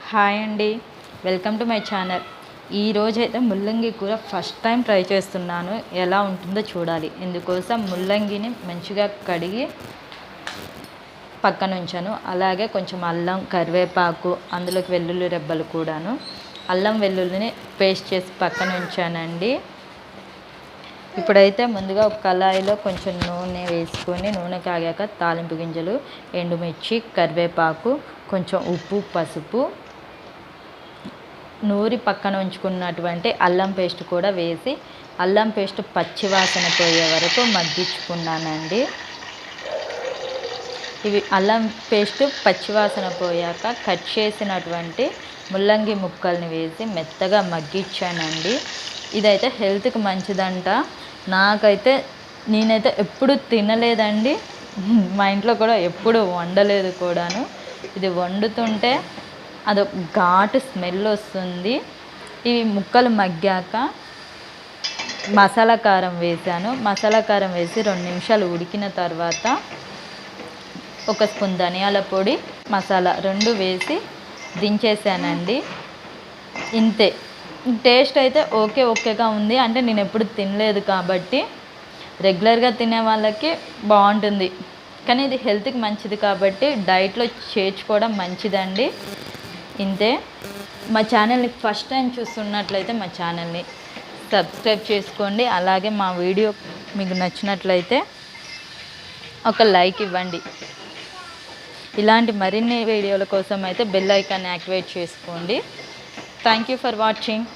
Hi అండి, welcome to my channel. ఈరోజైతే ముల్లంగి కూర ఫస్ట్ టైం ట్రై చేస్తున్నాను. ఎలా ఉంటుందో చూడాలి. ఇందుకోసం ముల్లంగిని మంచిగా కడిగి పక్కన ఉంచాను. అలాగే కొంచెం అల్లం, కరివేపాకు, అందులోకి వెల్లుల్లి రెబ్బలు కూడాను, అల్లం వెల్లుల్లిని పేస్ట్ చేసి పక్కన ఉంచానండి. ఇప్పుడైతే ముందుగా ఒక కళాయిలో కొంచెం నూనె వేసుకొని, నూనె కాగాక తాలింపు గింజలు, ఎండుమిర్చి, కరివేపాకు, కొంచెం ఉప్పు, పసుపు, నూరి పక్కన ఉంచుకున్నటువంటి అల్లం పేస్ట్ కూడా వేసి, అల్లం పేస్ట్ పచ్చివాసన పోయే వరకు మగ్గించుకున్నానండి. ఇవి అల్లం పేస్ట్ పచ్చివాసన పోయాక కట్ చేసినటువంటి ముల్లంగి ముక్కల్ని వేసి మెత్తగా మగ్గించానండి. ఇదైతే హెల్త్కి మంచిదంట. నేనైతే ఎప్పుడు తినలేదండి. మా ఇంట్లో కూడా ఎప్పుడు వండలేదు కూడాను. ఇది వండుతుంటే అదొక ఘాటు స్మెల్ వస్తుంది. ఇవి ముక్కలు మగ్గాక మసాలా కారం వేసాను. మసాలా కారం వేసి 2 నిమిషాలు ఉడికిన తర్వాత 1 స్పూన్ ధనియాల పొడి, మసాలా 2 వేసి దించేసానండి. ఇంతే. టేస్ట్ అయితే ఓకేగా ఉంది. అంటే నేను ఎప్పుడు తినలేదు కాబట్టి, రెగ్యులర్గా తినే వాళ్ళకి బాగుంటుంది. కానీ ఇది హెల్త్కి మంచిది కాబట్టి డైట్లో చేర్చుకోవడం మంచిదండి. ఇంతే. మా ఛానల్ని ఫస్ట్ టైం చూస్తున్నట్లయితే మా ఛానల్ని సబ్స్క్రైబ్ చేసుకోండి. అలాగే మా వీడియో మీకు నచ్చినట్లయితే ఒక లైక్ ఇవ్వండి. ఇలాంటి మరిన్ని వీడియోల కోసం అయితే బెల్ ఐకాన్ యాక్టివేట్ చేసుకోండి. Thank you for watching.